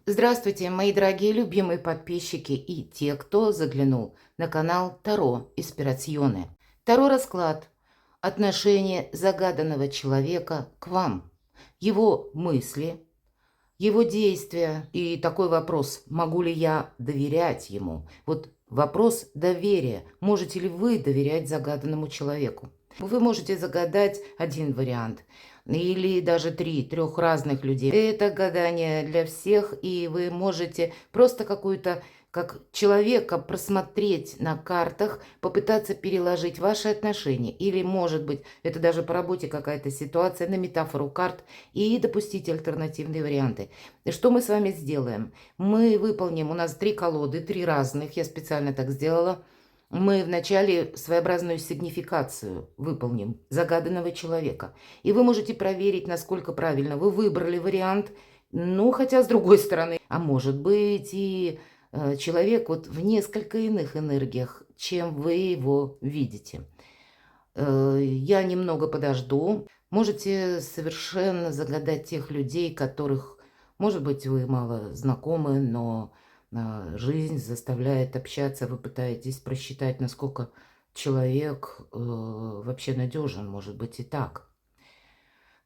Здравствуйте, мои дорогие любимые подписчики и те, кто заглянул на канал Таро Инспирационе. Таро расклад. Отношение загаданного человека к вам. Его мысли, его действия. И такой вопрос, могу ли я доверять ему? Вот вопрос доверия. Можете ли вы доверять загаданному человеку? Вы можете загадать один вариант или даже трех разных людей. Это гадание для всех, и вы можете просто какую-то, как человека, просмотреть на картах, попытаться переложить ваши отношения. Или, может быть, это даже по работе какая-то ситуация, на метафору карт и допустить альтернативные варианты. И что мы с вами сделаем? Мы выполним, у нас 3 колоды, 3 разных, я специально так сделала. Мы вначале своеобразную сигнификацию выполним загаданного человека. И вы можете проверить, насколько правильно вы выбрали вариант. Ну, хотя с другой стороны, а может быть и человек вот в несколько иных энергиях, чем вы его видите. Я немного подожду. Можете совершенно загадать тех людей, которых, может быть, вы мало знакомы, но жизнь заставляет общаться. Вы пытаетесь просчитать, насколько человек вообще надежен, может быть, и так.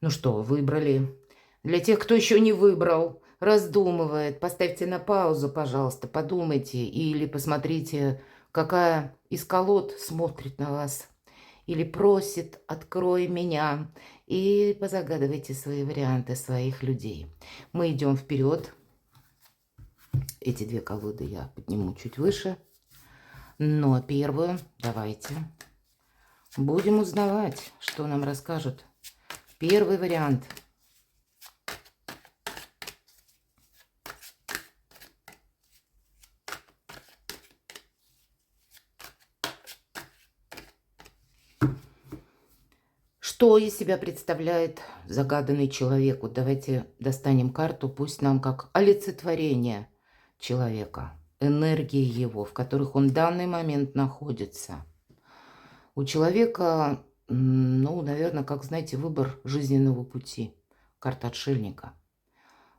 Ну что, выбрали? Для тех, кто еще не выбрал, раздумывает, поставьте на паузу, пожалуйста, подумайте или посмотрите, какая из колод смотрит на вас или просит «открой меня», и позагадывайте свои варианты своих людей. Мы идем вперед. Эти 2 колоды я подниму чуть выше. Но первую давайте будем узнавать, что нам расскажут. Первый вариант. Что из себя представляет загаданный человек? Вот давайте достанем карту, пусть нам как олицетворение человека, энергии его, в которых он в данный момент находится. У человека, ну, наверное, как, знаете, выбор жизненного пути. Карта отшельника.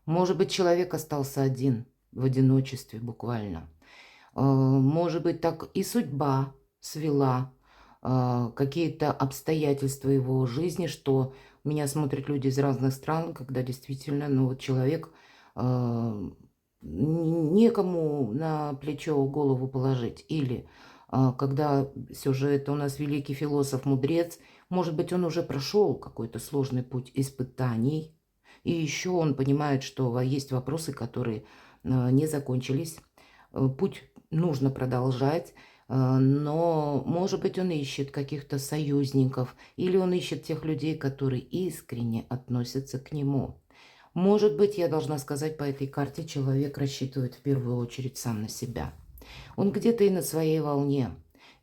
Может быть, человек остался один, в одиночестве буквально. Может быть, так и судьба свела какие-то обстоятельства его жизни, что меня смотрят люди из разных стран, когда действительно, ну, вот человек, некому на плечо голову положить. Или когда все же это у нас великий философ, мудрец, может быть, он уже прошел какой-то сложный путь испытаний, и еще он понимает, что есть вопросы, которые не закончились. Путь нужно продолжать, но, может быть, он ищет каких-то союзников, или он ищет тех людей, которые искренне относятся к нему. Может быть, я должна сказать, по этой карте человек рассчитывает в первую очередь сам на себя. Он где-то и на своей волне.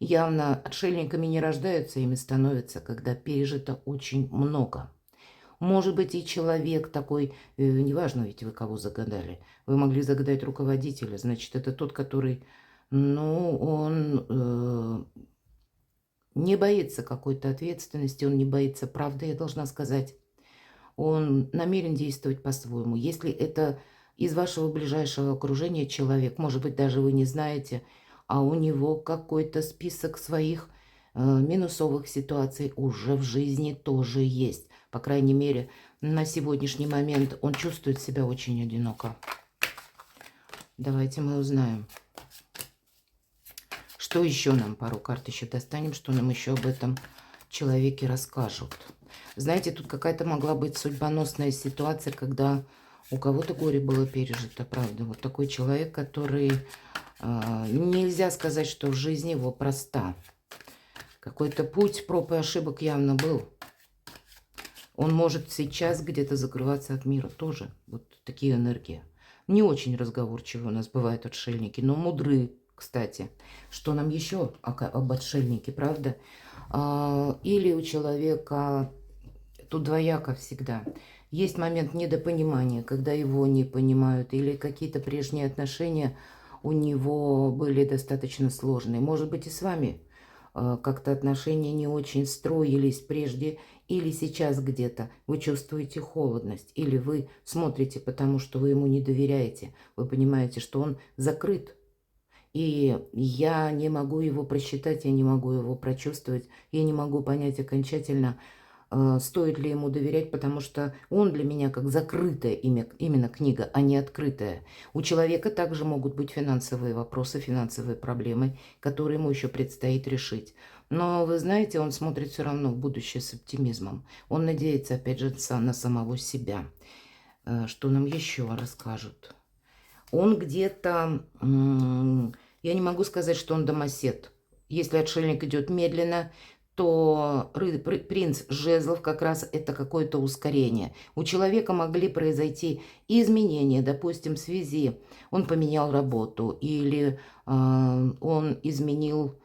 Явно отшельниками не рождаются, ими становятся, когда пережито очень много. Может быть, и человек такой, неважно, ведь вы кого загадали. Вы могли загадать руководителя, значит, это тот, который, ну, он не боится какой-то ответственности, он не боится правды, я должна сказать. Он намерен действовать по-своему. Если это из вашего ближайшего окружения человек, может быть, даже вы не знаете, а у него какой-то список своих минусовых ситуаций уже в жизни тоже есть. По крайней мере, на сегодняшний момент он чувствует себя очень одиноко. Давайте мы узнаем. Что еще нам? Пару карт еще достанем, что нам еще об этом человеке расскажут. Знаете, тут какая-то могла быть судьбоносная ситуация, когда у кого-то горе было пережито, правда. Вот такой человек, который... нельзя сказать, что в жизни его проста. Какой-то путь проб и ошибок явно был. Он может сейчас где-то закрываться от мира тоже. Вот такие энергии. Не очень разговорчивые у нас бывают отшельники, но мудрые, кстати. Что нам еще об отшельнике, правда? Или у человека, тут двояко всегда, есть момент недопонимания, когда его не понимают, или какие-то прежние отношения у него были достаточно сложные. Может быть, и с вами как-то отношения не очень строились прежде, Или сейчас где-то вы чувствуете холодность, или вы смотрите, потому что вы ему не доверяете. Вы понимаете, что он закрыт. И я не могу его просчитать, я не могу его прочувствовать, я не могу понять окончательно, стоит ли ему доверять, потому что он для меня как закрытая именно книга, а не открытая. У человека также могут быть финансовые вопросы, финансовые проблемы, которые ему еще предстоит решить. Но вы знаете, он смотрит все равно в будущее с оптимизмом. Он надеется, опять же, на самого себя. Что нам еще расскажут? Он где-то, я не могу сказать, что он домосед. Если отшельник идет медленно, то принц жезлов как раз это какое-то ускорение. У человека могли произойти изменения, допустим, в связи. Он поменял работу или он изменил,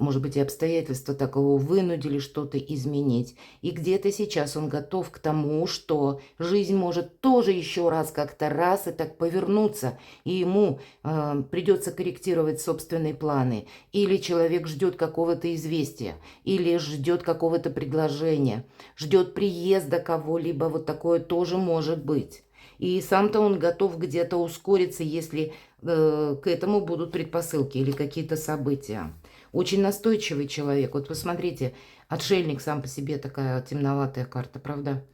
может быть, и обстоятельства такого вынудили что-то изменить. И где-то сейчас он готов к тому, что жизнь может тоже еще раз как-то раз и так повернуться, и ему придется корректировать собственные планы. Или человек ждет какого-то известия, или ждет какого-то предложения, ждет приезда кого-либо, вот такое тоже может быть. И сам-то он готов где-то ускориться, если к этому будут предпосылки или какие-то события. Очень настойчивый человек. Вот посмотрите, отшельник сам по себе такая темноватая карта, правда?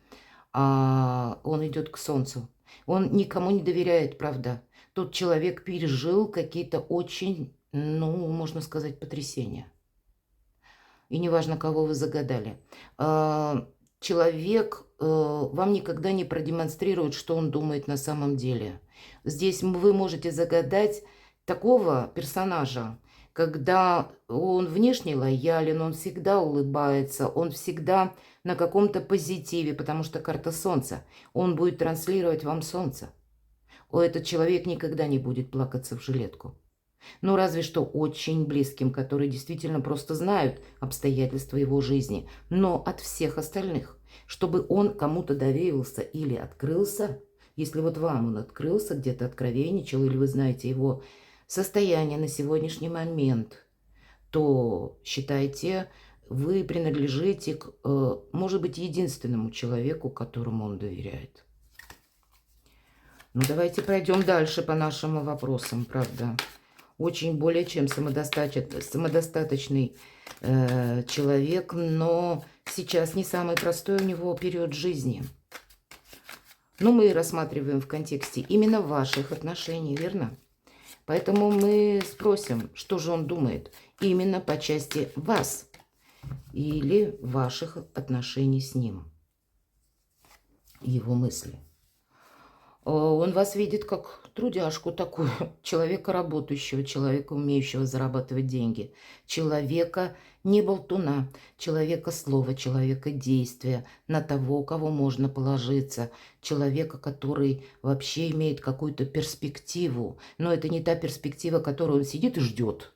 А он идет к солнцу. Он никому не доверяет, правда? Тот человек пережил какие-то очень, ну, можно сказать, потрясения. И неважно, кого вы загадали. Человек вам никогда не продемонстрирует, что он думает на самом деле. Здесь вы можете загадать такого персонажа, когда он внешне лоялен, он всегда улыбается, он всегда на каком-то позитиве, потому что карта Солнца. Он будет транслировать вам Солнце. Этот человек никогда не будет плакаться в жилетку. Ну, разве что очень близким, которые действительно просто знают обстоятельства его жизни. Но от всех остальных, чтобы он кому-то доверился или открылся, если вот вам он открылся, где-то откровенничал, или вы знаете его состояние на сегодняшний момент, то считайте, вы принадлежите к, может быть, единственному человеку, которому он доверяет. Ну, давайте пройдем дальше по нашим вопросам, правда. Очень более чем самодостаточный человек, но сейчас не самый простой у него период жизни. Но мы рассматриваем в контексте именно ваших отношений, верно? Поэтому мы спросим, что же он думает именно по части вас или ваших отношений с ним, его мысли. Он вас видит как трудяжку такую, человека работающего, человека, умеющего зарабатывать деньги, человека не болтуна, человека слова, человека действия, на того, кого можно положиться, человека, который вообще имеет какую-то перспективу. Но это не та перспектива, которую он сидит и ждет,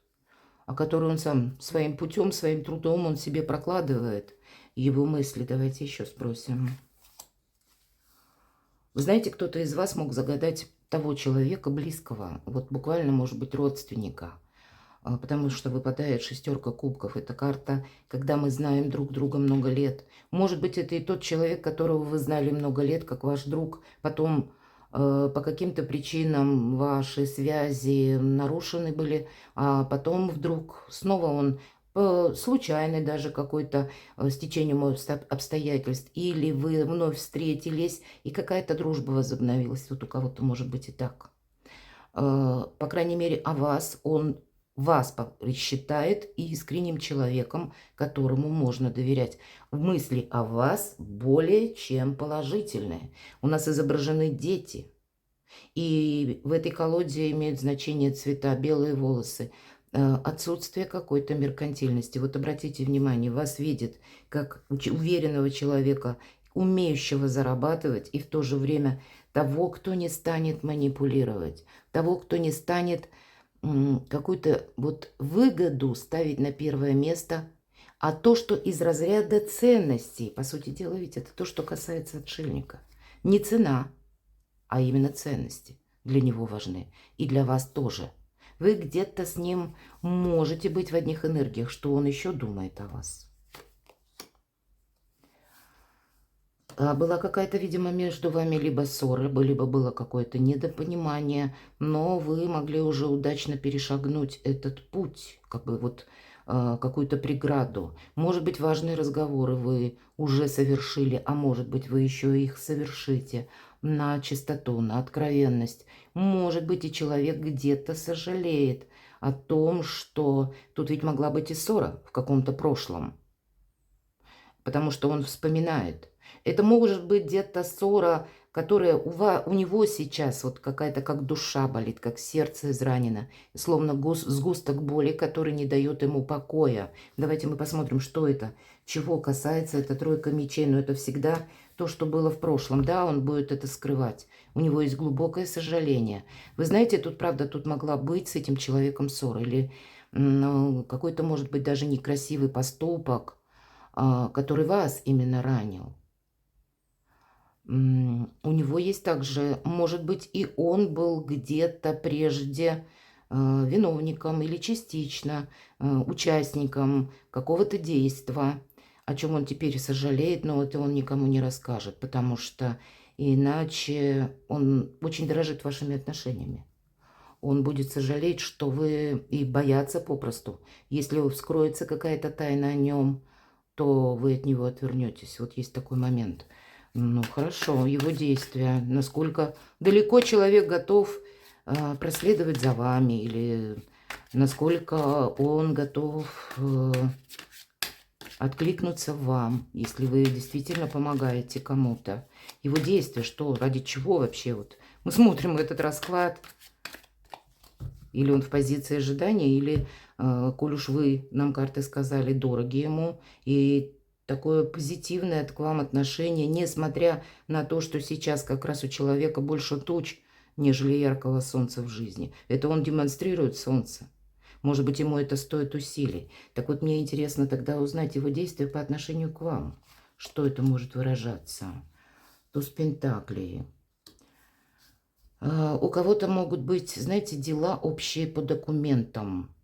а которую он сам своим путем, своим трудом он себе прокладывает. Его мысли давайте еще спросим. Вы знаете, кто-то из вас мог загадать того человека близкого, вот буквально, может быть, родственника, потому что выпадает шестерка кубков. Это карта, когда мы знаем друг друга много лет. Может быть, это и тот человек, которого вы знали много лет, как ваш друг, потом по каким-то причинам ваши связи нарушены были, а потом вдруг снова он случайный даже какой-то стечением обстоятельств, или вы вновь встретились, и какая-то дружба возобновилась. Вот у кого-то может быть и так. По крайней мере, о вас он вас считает искренним человеком, которому можно доверять. Мысли о вас более чем положительные. У нас изображены дети. И в этой колоде имеют значение цвета: белые волосы, отсутствие какой-то меркантильности. Вот обратите внимание, вас видят как уверенного человека, умеющего зарабатывать, и в то же время того, кто не станет манипулировать, того, кто не станет какую-то вот выгоду ставить на первое место, а то, что из разряда ценностей, по сути дела, ведь это то, что касается отшельника. Не цена, а именно ценности для него важны. И для вас тоже. Вы где-то с ним можете быть в одних энергиях, что он еще думает о вас. Была какая-то, видимо, между вами либо ссора, либо было какое-то недопонимание, но вы могли уже удачно перешагнуть этот путь, как бы вот какую-то преграду. Может быть, важные разговоры вы уже совершили, а может быть, вы еще их совершите на чистоту, на откровенность. Может быть, и человек где-то сожалеет о том, что тут ведь могла быть и ссора в каком-то прошлом, потому что он вспоминает. Это может быть где-то ссора, которая у него сейчас вот какая-то как душа болит, как сердце изранено, словно сгусток боли, который не дает ему покоя. Давайте мы посмотрим, что это, чего касается эта тройка мечей. Но это всегда то, что было в прошлом. Да, он будет это скрывать. У него есть глубокое сожаление. Вы знаете, тут, правда, тут могла быть с этим человеком ссора или ну, какой-то, может быть, даже некрасивый поступок, который вас именно ранил. У него есть также, может быть, и он был где-то прежде виновником или частично участником какого-то действа, о чем он теперь сожалеет, но это он никому не расскажет, потому что иначе он очень дорожит вашими отношениями. Он будет сожалеть, что вы и бояться попросту. Если вскроется какая-то тайна о нем, то вы от него отвернетесь. Вот есть такой момент. Ну, хорошо, его действия. Насколько далеко человек готов проследовать за вами, или насколько он готов откликнуться вам, если вы действительно помогаете кому-то. Его действия, что, ради чего вообще? Вот мы смотрим этот расклад. Или он в позиции ожидания, или, коль уж вы, нам карты сказали, дороги ему, и такое позитивное к вам отношение, несмотря на то, что сейчас как раз у человека больше туч, нежели яркого солнца в жизни. Это он демонстрирует солнце. Может быть, ему это стоит усилий. Так вот, мне интересно тогда узнать его действия по отношению к вам. Что это может выражаться? Туз Пентаклей. У кого-то могут быть, знаете, дела общие по документам.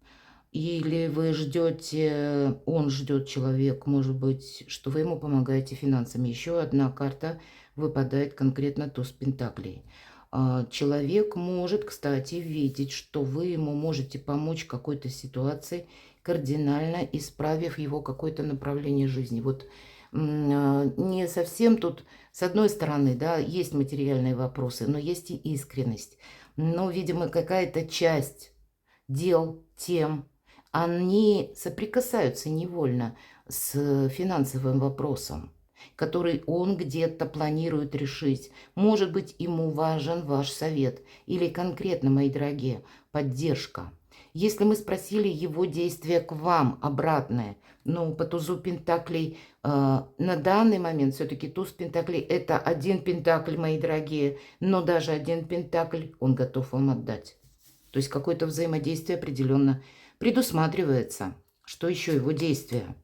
Или вы ждете, он ждет, человек, может быть, что вы ему помогаете финансами. Еще одна карта выпадает конкретно туз Пентаклей. Человек может, кстати, видеть, что вы ему можете помочь в какой-то ситуации, кардинально исправив его какое-то направление жизни. Вот не совсем тут, с одной стороны, да, есть материальные вопросы, но есть и искренность. Но, видимо, какая-то часть дел, тем, они соприкасаются невольно с финансовым вопросом, который он где-то планирует решить. Может быть, ему важен ваш совет или конкретно, мои дорогие, поддержка. Если мы спросили его действия к вам обратное, но по тузу Пентаклей на данный момент все-таки туз Пентаклей это один Пентакль, мои дорогие, но даже один Пентакль он готов вам отдать. То есть какое-то взаимодействие определенно предусматривается. Что еще его действия?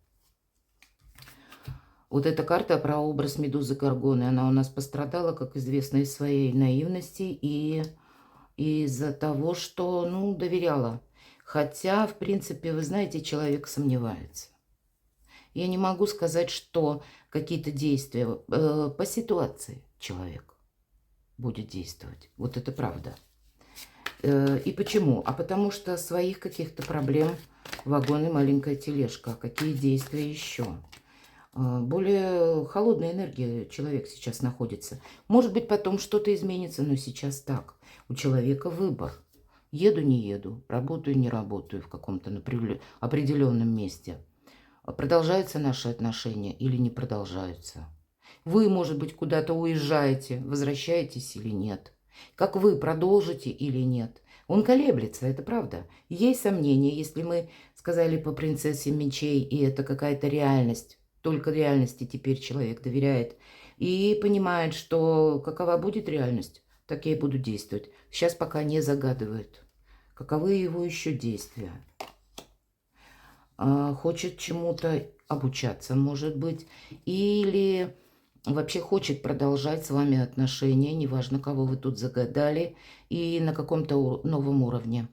Вот эта карта про образ Медузы Горгоны, она у нас пострадала, как известно, из своей наивности и из-за того, что, ну, доверяла. Хотя, в принципе, вы знаете, человек сомневается. Я не могу сказать, что какие-то действия по ситуации человек будет действовать. Вот это правда. И почему? А потому что своих каких-то проблем вагон и маленькая тележка. Какие действия еще? Более холодная энергия человек сейчас находится. Может быть, потом что-то изменится, но сейчас так. У человека выбор. Еду, не еду, работаю, не работаю в каком-то определенном месте. Продолжаются наши отношения или не продолжаются? Вы, может быть, куда-то уезжаете, возвращаетесь или нет? Как вы продолжите или нет? Он колеблется, это правда. Есть сомнения, если мы сказали по принцессе мечей, и это какая-то реальность, только реальности теперь человек доверяет и понимает, что какова будет реальность, так я и буду действовать. Сейчас пока не загадывает. Каковы его еще действия? Хочет чему-то обучаться, может быть, или вообще хочет продолжать с вами отношения, неважно, кого вы тут загадали, и на каком-то новом уровне.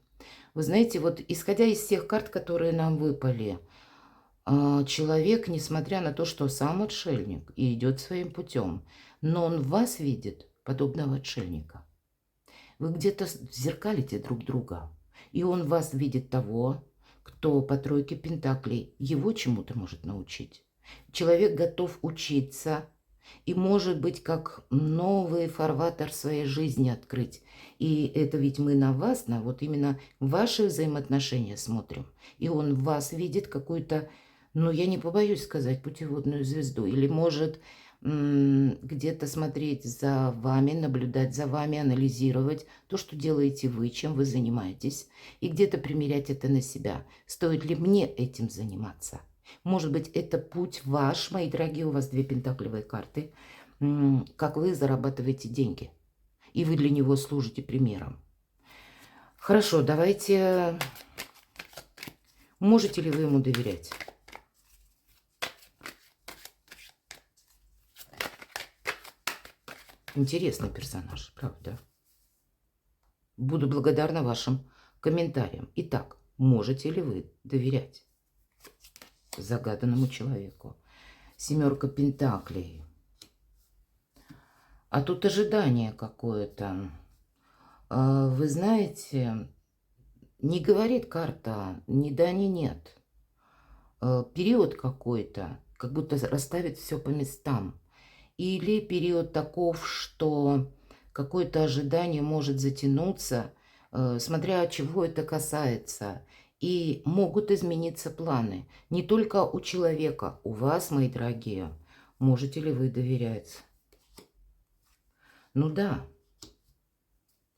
Вы знаете, вот исходя из всех карт, которые нам выпали, Человек, несмотря на то, что сам отшельник и идет своим путем, но он вас видит, подобного отшельника. Вы где-то зеркалите друг друга, и он вас видит того, кто по тройке пентаклей его чему-то может научить. Человек готов учиться и, может быть, как новый фарватер своей жизни открыть. И это ведь мы на вас, на вот именно ваши взаимоотношения смотрим. И он в вас видит какую-то, ну, я не побоюсь сказать, путеводную звезду. Или может где-то смотреть за вами, наблюдать за вами, анализировать то, что делаете вы, чем вы занимаетесь, и где-то примерять это на себя. Стоит ли мне этим заниматься? Может быть, это путь ваш, мои дорогие, у вас две пентаклевые карты, как вы зарабатываете деньги, и вы для него служите примером. Хорошо, давайте, можете ли вы ему доверять? Интересный персонаж, правда. Буду благодарна вашим комментариям. Итак, можете ли вы доверять загаданному человеку? Семерка пентаклей. А тут ожидание какое-то. Вы знаете, не говорит карта ни да, ни нет. Период какой-то, как будто расставит все по местам. Или период таков, что какое-то ожидание может затянуться, смотря чего это касается. И могут измениться планы. Не только у человека, у вас, мои дорогие. Можете ли вы доверять? Ну да,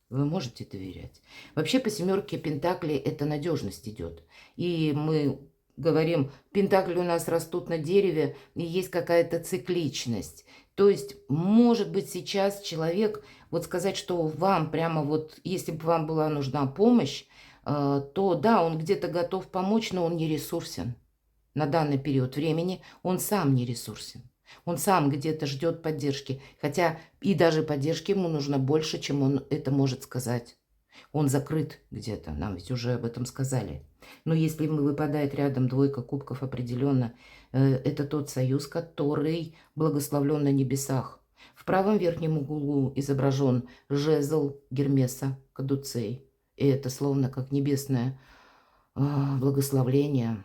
вы можете доверять. Вообще по семерке пентаклей это надежность идет. И мы говорим, пентакли у нас растут на дереве, и есть какая-то цикличность. То есть, может быть, сейчас человек, вот сказать, что вам прямо вот, если бы вам была нужна помощь, то да, он где-то готов помочь, но он не ресурсен. На данный период времени он сам не ресурсен. Он сам где-то ждет поддержки. Хотя и даже поддержки ему нужно больше, чем он это может сказать. Он закрыт где-то, нам ведь уже об этом сказали. Но если выпадает рядом двойка кубков, определенно, это тот союз, который благословлен на небесах. В правом верхнем углу изображен жезл Гермеса, кадуцей. И это словно как небесное благословление.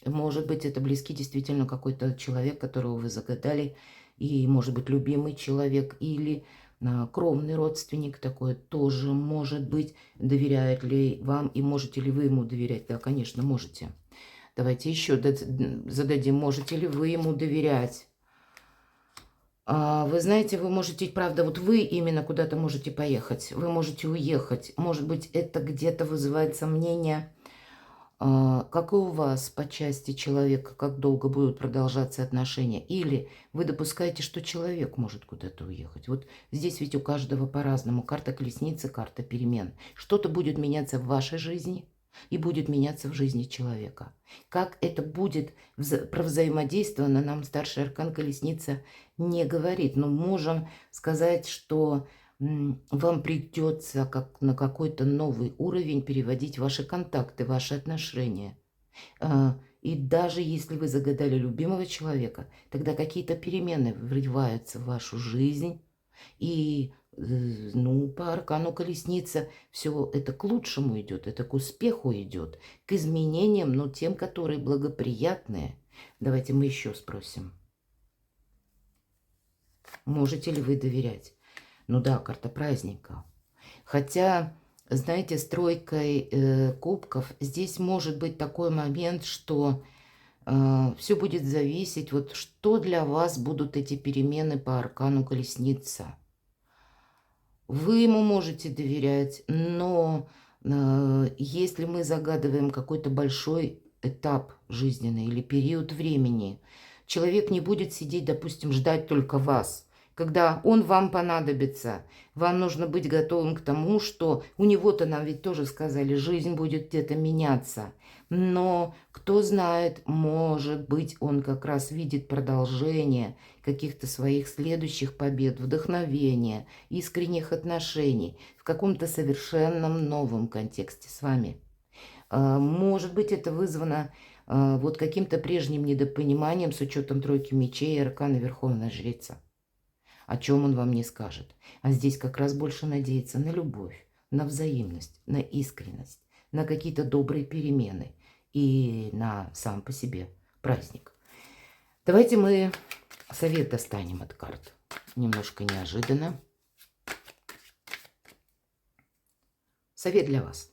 Может быть, это близкий действительно какой-то человек, которого вы загадали, и, может быть, любимый человек, или кровный родственник такой тоже может быть. Доверяет ли вам, и можете ли вы ему доверять? Да, конечно, можете. Давайте еще зададим, можете ли вы ему доверять? Вы знаете, вы можете, правда, вот вы именно куда-то можете поехать, вы можете уехать. Может быть, это где-то вызывает сомнения. Как и у вас по части человека, как долго будут продолжаться отношения. Или вы допускаете, что человек может куда-то уехать. Вот здесь ведь у каждого по-разному. Карта колесницы, карта перемен. Что-то будет меняться в вашей жизни и будет меняться в жизни человека. Как это будет взаимодействовано, нам старший аркан колесница не говорит. Но можем сказать, что вам придется как на какой-то новый уровень переводить ваши контакты, ваши отношения. И даже если вы загадали любимого человека, тогда какие-то перемены врываются в вашу жизнь. И, ну, по аркану колесница все это к лучшему идет, это к успеху идет, к изменениям, но тем, которые благоприятные. Давайте мы еще спросим. Можете ли вы доверять? Ну да, карта праздника. Хотя, знаете, с тройкой кубков здесь может быть такой момент, что все будет зависеть, вот что для вас будут эти перемены по аркану колесница. Вы ему можете доверять, но если мы загадываем какой-то большой этап жизненный или период времени, человек не будет сидеть, допустим, ждать только вас. Когда он вам понадобится, вам нужно быть готовым к тому, что у него-то нам ведь тоже сказали, жизнь будет где-то меняться. Но кто знает, может быть, он как раз видит продолжение каких-то своих следующих побед, вдохновения, искренних отношений в каком-то совершенно новом контексте с вами. Может быть, это вызвано вот каким-то прежним недопониманием с учетом тройки мечей и аркана Верховная Жрица. О чем он вам не скажет. А здесь как раз больше надеется на любовь, на взаимность, на искренность, на какие-то добрые перемены и на сам по себе праздник. Давайте мы совет достанем от карт. Немножко неожиданно. Совет для вас.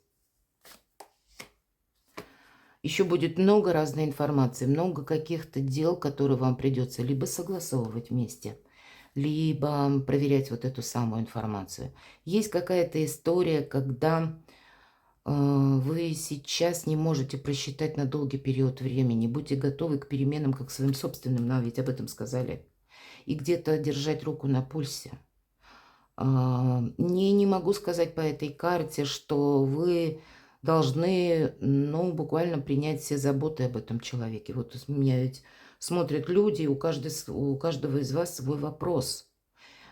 Еще будет много разной информации, много каких-то дел, которые вам придется либо согласовывать вместе, либо проверять вот эту самую информацию. Есть какая-то история, когда вы сейчас не можете просчитать на долгий период времени. Будьте готовы к переменам, как своим собственным, нам ведь об этом сказали. И где-то держать руку на пульсе. Не могу сказать по этой карте, что вы должны, ну, буквально принять все заботы об этом человеке. Вот меня ведь смотрят люди, у каждого из вас свой вопрос.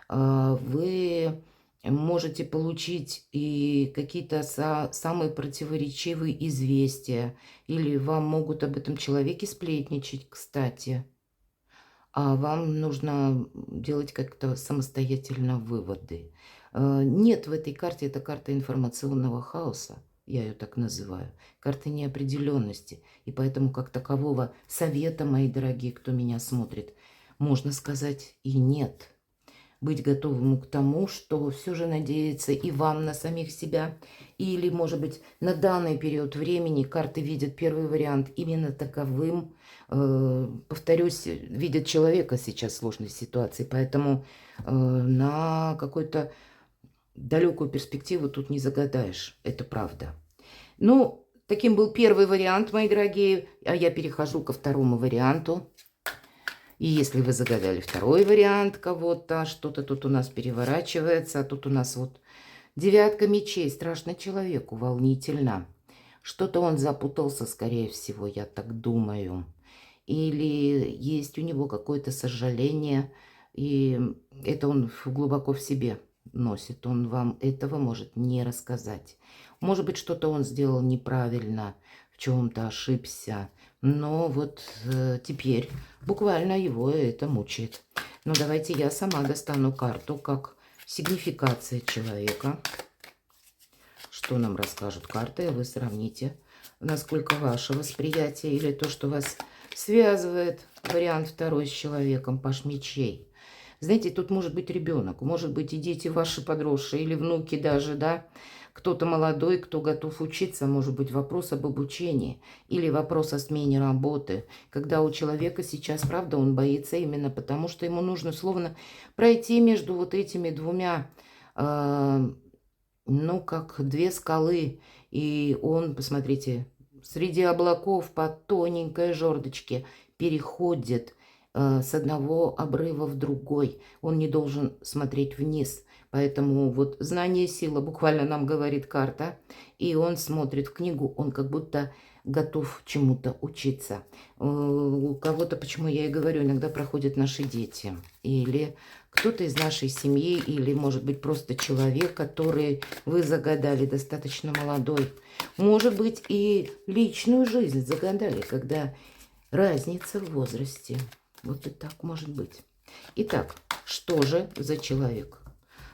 Вы можете получить и какие-то самые противоречивые известия, или вам могут об этом человеке сплетничать, кстати. А вам нужно делать как-то самостоятельно выводы. Нет в этой карте, это карта информационного хаоса, я ее так называю, карта неопределенности. И поэтому как такового совета, мои дорогие, кто меня смотрит, можно сказать и нет. Быть готовым к тому, что все же надеяться и вам на самих себя, или, может быть, на данный период времени карты видят первый вариант именно таковым. Повторюсь, видят человека сейчас в сложной ситуации, поэтому на какую-то далекую перспективу тут не загадаешь, это правда. Ну, таким был первый вариант, мои дорогие, а я перехожу ко второму варианту. И если вы загадали второй вариант кого-то, что-то тут у нас переворачивается, а тут у нас вот девятка мечей, страшно человеку, волнительно. Что-то он запутался, скорее всего, я так думаю. Или есть у него какое-то сожаление, и это он глубоко в себе носит. Он вам этого может не рассказать. Может быть, что-то он сделал неправильно, в чем-то ошибся. Но вот теперь буквально его это мучает. Но давайте я сама достану карту как сигнификация человека. Что нам расскажут карты, вы сравните, насколько ваше восприятие или то, что вас связывает, вариант второй с человеком, паш мечей. Знаете, тут может быть ребенок, может быть и дети ваши подросшие, или внуки даже, да, кто-то молодой, кто готов учиться, может быть вопрос об обучении, или вопрос о смене работы, когда у человека сейчас, правда, он боится именно потому, что ему нужно словно пройти между вот этими двумя, ну, как две скалы, и он, посмотрите, среди облаков по тоненькой жердочке переходит с одного обрыва в другой. Он не должен смотреть вниз. Поэтому вот знание сила буквально нам говорит карта. И он смотрит в книгу, он как будто готов чему-то учиться. У кого-то, почему я и говорю, иногда проходят наши дети. Или кто-то из нашей семьи, или, может быть, просто человек, который вы загадали, достаточно молодой. Может быть, и личную жизнь загадали, когда разница в возрасте. Вот и так может быть. Итак, что же за человек?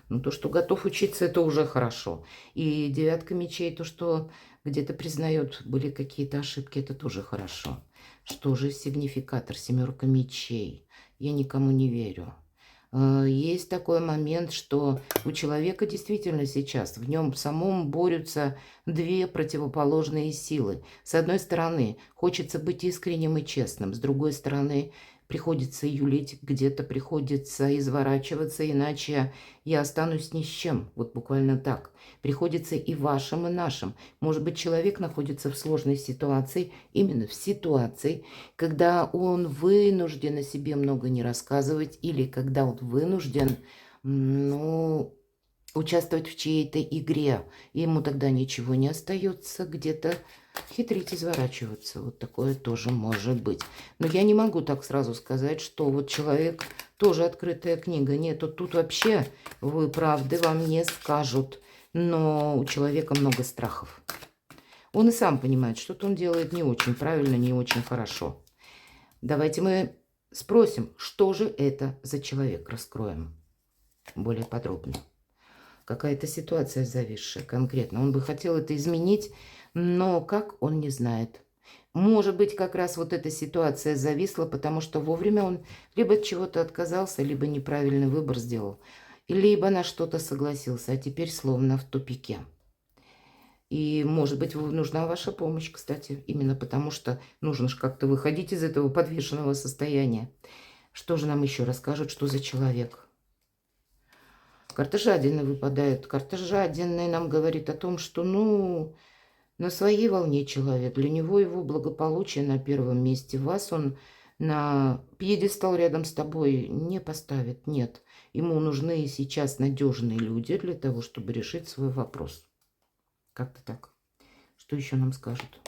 Ну, то, что готов учиться, это уже хорошо. И девятка мечей, то, что где-то признает, были какие-то ошибки, это тоже хорошо. Что же сигнификатор, семерка мечей? Я никому не верю. Есть такой момент, что у человека действительно сейчас в нем самом борются две противоположные силы. С одной стороны, хочется быть искренним и честным. С другой стороны, приходится юлить, где-то приходится изворачиваться, иначе я останусь ни с чем. Вот буквально так. Приходится и вашим, и нашим. Может быть, человек находится в сложной ситуации, именно в ситуации, когда он вынужден о себе много не рассказывать, или когда он вынужден, ну, участвовать в чьей-то игре. Ему тогда ничего не остается, где-то хитрить, изворачиваться. Вот такое тоже может быть. Но я не могу так сразу сказать, что вот человек тоже открытая книга. Нет, вот тут вообще вы правды вам не скажут. Но у человека много страхов. Он и сам понимает, что-то он делает не очень правильно, не очень хорошо. Давайте мы спросим, что же это за человек, раскроем более подробно. Какая-то ситуация зависшая конкретно. Он бы хотел это изменить, но как, он не знает. Может быть, как раз вот эта ситуация зависла, потому что вовремя он либо от чего-то отказался, либо неправильный выбор сделал, либо на что-то согласился, а теперь словно в тупике. И, может быть, нужна ваша помощь, кстати, именно потому что нужно же как-то выходить из этого подвешенного состояния. Что же нам еще расскажут, что за человек? Карта жадины выпадает. Карта жадины нам говорит о том, что, ну, на своей волне человек. Для него его благополучие на первом месте. Вас он на пьедестал рядом с тобой не поставит. Нет. Ему нужны сейчас надежные люди для того, чтобы решить свой вопрос. Как-то так. Что еще нам скажут?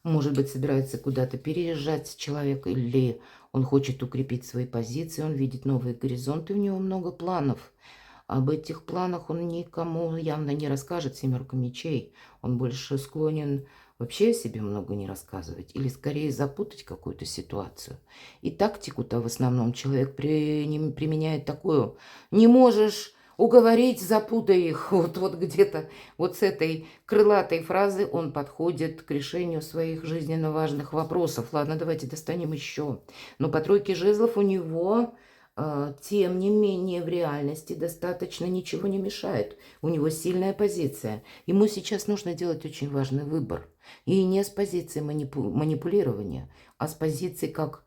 Может быть, собирается куда-то переезжать человек, или он хочет укрепить свои позиции, он видит новые горизонты, у него много планов. Об этих планах он никому явно не расскажет, семерка мечей. Он больше склонен вообще о себе много не рассказывать, или скорее запутать какую-то ситуацию. И тактику-то в основном человек применяет такую: не можешь уговорить, запутай их. Вот где-то вот с этой крылатой фразы он подходит к решению своих жизненно важных вопросов. Ладно, давайте достанем еще. Но по тройке жезлов у него, тем не менее, в реальности достаточно ничего не мешает. У него сильная позиция. Ему сейчас нужно делать очень важный выбор. И не с позиции манипулирования, а с позиции как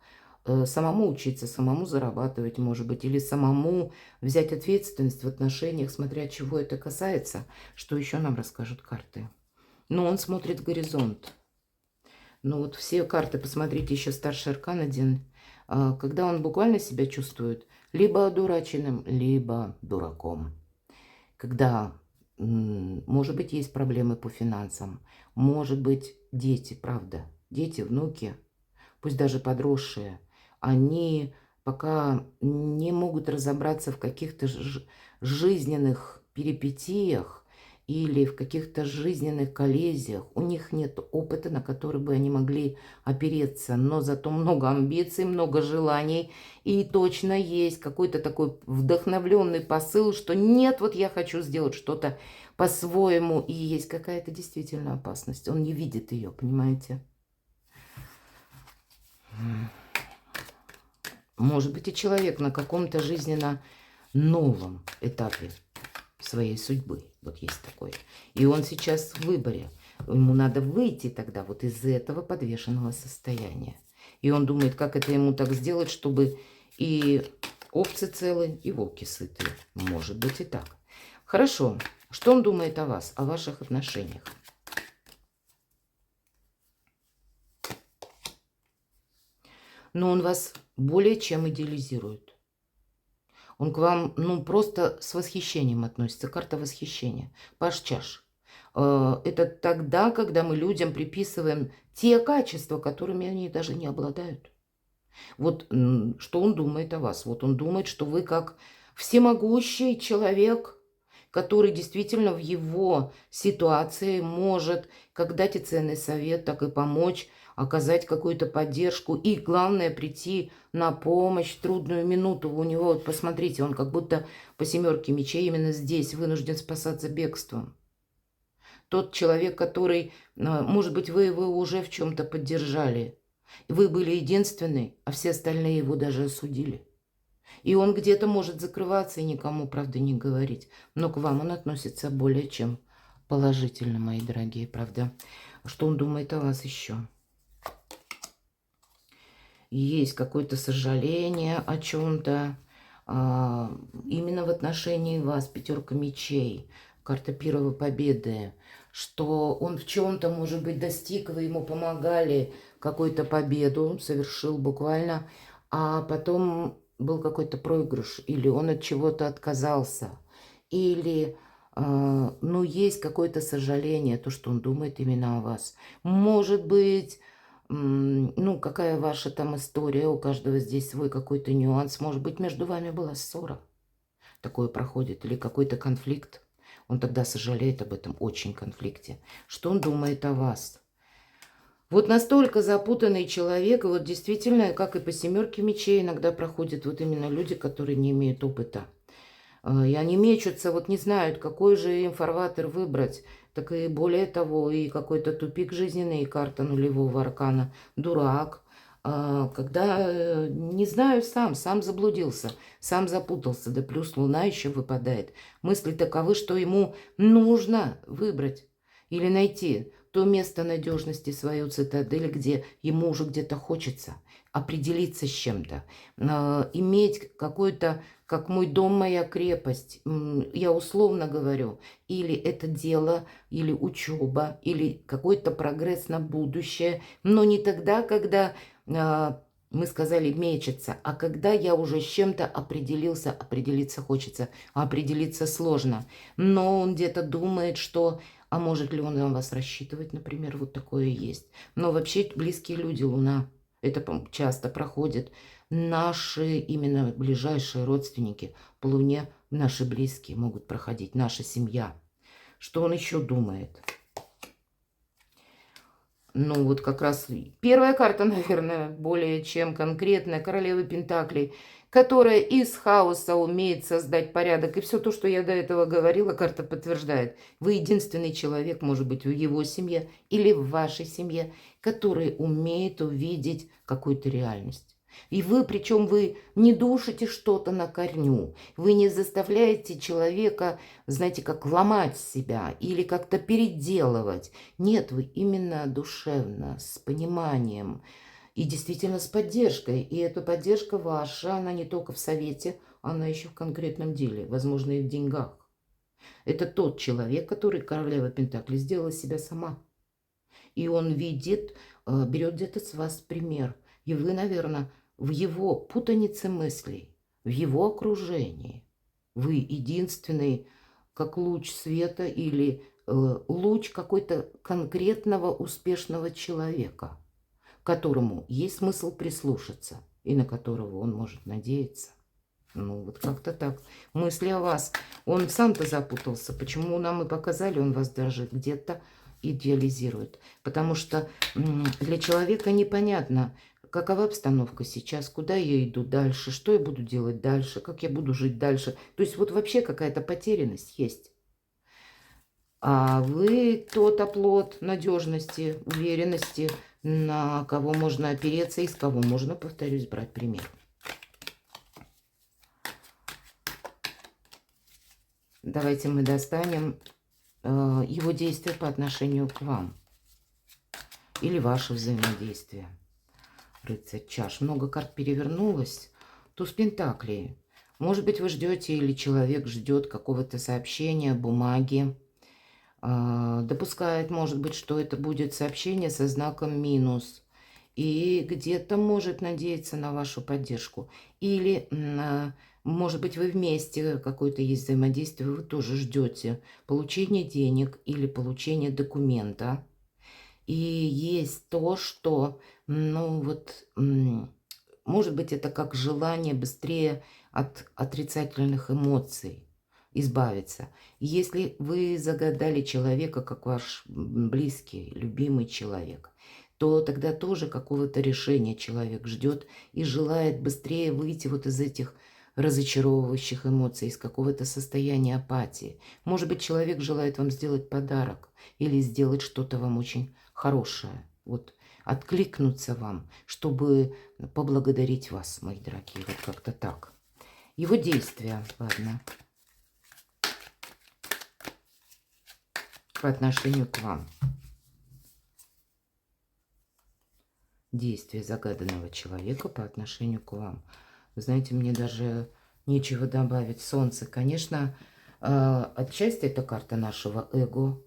самому учиться, самому зарабатывать, может быть, или самому взять ответственность в отношениях, смотря чего это касается. Что еще нам расскажут карты? Ну, он смотрит в горизонт. Ну, вот все карты, посмотрите, еще старший аркан один. Когда он буквально себя чувствует либо одураченным, либо дураком. Когда, может быть, есть проблемы по финансам, может быть, дети, правда, дети, внуки, пусть даже подросшие, они пока не могут разобраться в каких-то жизненных перипетиях или в каких-то жизненных коллизиях. У них нет опыта, на который бы они могли опереться, но зато много амбиций, много желаний, и точно есть какой-то такой вдохновленный посыл, что нет, вот я хочу сделать что-то по-своему, и есть какая-то действительно опасность. Он не видит ее, понимаете? Может быть, и человек на каком-то жизненно новом этапе своей судьбы. Вот есть такой. И он сейчас в выборе. Ему надо выйти тогда вот из этого подвешенного состояния. И он думает, как это ему так сделать, чтобы и овцы целы, и волки сыты. Может быть и так. Хорошо. Что он думает о вас, о ваших отношениях? Но он вас более чем идеализирует. Он к вам, ну, просто с восхищением относится. Карта восхищения. Паш чаш. Это тогда, когда мы людям приписываем те качества, которыми они даже не обладают. Вот что он думает о вас. Вот он думает, что вы как всемогущий человек, который действительно в его ситуации может как дать и ценный совет, так и помочь, оказать какую-то поддержку. И главное, прийти на помощь в трудную минуту. У него, вот посмотрите, он как будто по семерке мечей именно здесь вынужден спасаться бегством. Тот человек, который, может быть, вы его уже в чем-то поддержали. Вы были единственный, а все остальные его даже осудили. И он где-то может закрываться и никому, правда, не говорить. Но к вам он относится более чем положительно, мои дорогие, правда. Что он думает о вас еще? Есть какое-то сожаление о чем-то, именно в отношении вас, пятерка мечей, карта первой победы, что он в чем-то, может быть, достиг, вы ему помогали, какую-то победу совершил буквально, а потом был какой-то проигрыш, или он от чего-то отказался, или, ну, есть какое-то сожаление, то, что он думает именно о вас. Может быть, ну, какая ваша там история, у каждого здесь свой какой-то нюанс. Может быть, между вами была ссора, такое проходит, или какой-то конфликт. Он тогда сожалеет об этом очень конфликте. Что он думает о вас? Вот настолько запутанный человек, и вот действительно, как и по семерке мечей, иногда проходят вот именно люди, которые не имеют опыта. И они мечутся, вот не знают, какой же им фарватер выбрать. Так и более того, и какой-то тупик жизненный, и карта нулевого аркана, дурак. Когда не знаю сам заблудился, сам запутался, да плюс луна еще выпадает. Мысли таковы, что ему нужно выбрать или найти то место надежности, свою цитадель, где ему уже где-то хочется определиться с чем-то, иметь какой-то, как мой дом, моя крепость, я условно говорю, или это дело, или учеба, или какой-то прогресс на будущее, но не тогда, когда мы сказали мечется, а когда я уже с чем-то определился, определиться хочется, а определиться сложно, но он где-то думает, что а может ли он на вас рассчитывать, например, вот такое есть. Но вообще близкие люди, Луна, это часто проходит. Наши именно ближайшие родственники по Луне, наши близкие могут проходить, наша семья. Что он еще думает? Ну, вот как раз первая карта, наверное, более чем конкретная, королева Пентаклей, которая из хаоса умеет создать порядок. И все то, что я до этого говорила, карта подтверждает. Вы единственный человек, может быть, в его семье или в вашей семье, который умеет увидеть какую-то реальность. И вы, причем вы не душите что-то на корню, вы не заставляете человека, знаете, как ломать себя или как-то переделывать. Нет, вы именно душевно, с пониманием и действительно с поддержкой. И эта поддержка ваша, она не только в совете, она еще в конкретном деле, возможно, и в деньгах. Это тот человек, который, королева Пентаклей, сделала себя сама. И он видит, берет где-то с вас пример. И вы, наверное, в его путанице мыслей, в его окружении, вы единственный, как луч света или луч какой-то конкретного успешного человека, которому есть смысл прислушаться и на которого он может надеяться. Ну, вот как-то так. Мысли о вас. Он сам-то запутался. Почему нам и показали, он вас даже где-то идеализирует. Потому что для человека непонятно, какова обстановка сейчас, куда я иду дальше, что я буду делать дальше, как я буду жить дальше. То есть вот вообще какая-то потерянность есть. А вы тот оплот надежности, уверенности, на кого можно опереться и с кого можно, повторюсь, брать пример. Давайте мы достанем его действия по отношению к вам. Или ваше взаимодействие. Рыцарь чаш. Много карт перевернулось. Туз пентаклей. Может быть, вы ждете или человек ждет какого-то сообщения, бумаги. Допускает, может быть, что это будет сообщение со знаком минус. И где-то может надеяться на вашу поддержку. Или, может быть, вы вместе, какое-то есть взаимодействие, вы тоже ждете получения денег или получения документа. И есть то, что, ну вот, может быть, это как желание быстрее от отрицательных эмоций избавиться. Если вы загадали человека, как ваш близкий, любимый человек, то тогда тоже какого-то решения человек ждет и желает быстрее выйти вот из этих разочаровывающих эмоций, из какого-то состояния апатии. Может быть, человек желает вам сделать подарок или сделать что-то вам очень хорошее. Вот откликнуться вам, чтобы поблагодарить вас, мои дорогие. Вот как-то так. Его действия, ладно, по отношению к вам. Действия загаданного человека по отношению к вам. Вы знаете, мне даже нечего добавить. Солнце, конечно, отчасти это карта нашего эго,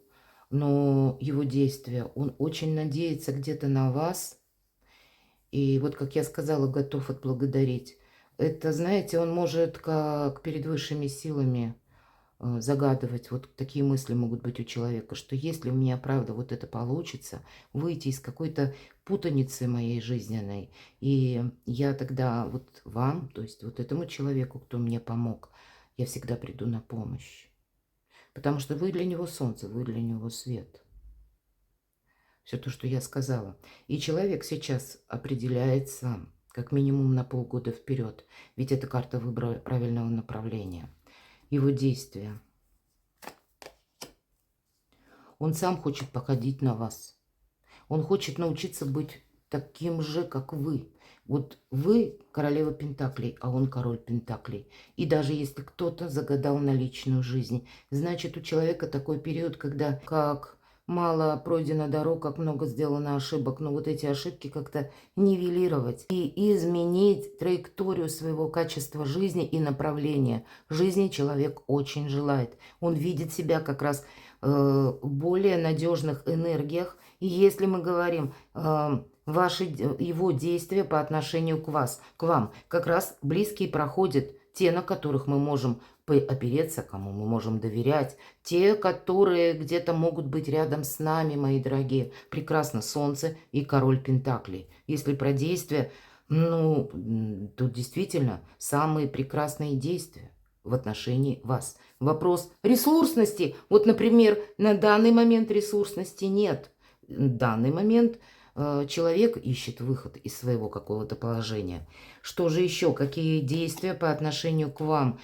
но его действия, он очень надеется где-то на вас. И вот, как я сказала, готов отблагодарить. Это, знаете, он может как перед высшими силами загадывать. Вот такие мысли могут быть у человека, что если у меня, правда, вот это получится, выйти из какой-то путаницы моей жизненной, и я тогда вот вам, то есть вот этому человеку, кто мне помог, я всегда приду на помощь. Потому что вы для него солнце, вы для него свет. Все то, что я сказала. И человек сейчас определяет сам, как минимум на полгода вперед. Ведь эта карта выбора правильного направления. Его действия. Он сам хочет походить на вас. Он хочет научиться быть таким же, как вы. Вот вы королева Пентаклей, а он король Пентаклей. И даже если кто-то загадал на личную жизнь, значит, у человека такой период, когда как мало пройдено дорог, как много сделано ошибок. Но вот эти ошибки как-то нивелировать и изменить траекторию своего качества жизни и направления. Жизни человек очень желает. Он видит себя как раз в более надежных энергиях. И если мы говорим его действия по отношению к вам, как раз близкие проходят те, на которых мы можем опереться, кому мы можем доверять, те, которые где-то могут быть рядом с нами, мои дорогие. Прекрасно, Солнце и Король Пентаклей. Если про действия, ну, тут действительно самые прекрасные действия в отношении вас. Вопрос ресурсности. Вот, например, на данный момент ресурсности нет. В данный момент человек ищет выход из своего какого-то положения. Что же еще? Какие действия по отношению к вам?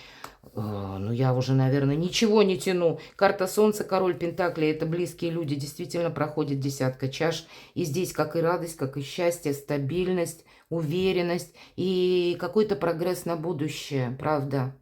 Ну, я уже, наверное, ничего не тяну. Карта Солнца, Король Пентаклей – это близкие люди. Действительно проходит десятка чаш. И здесь как и радость, как и счастье, стабильность, уверенность и какой-то прогресс на будущее. Правда?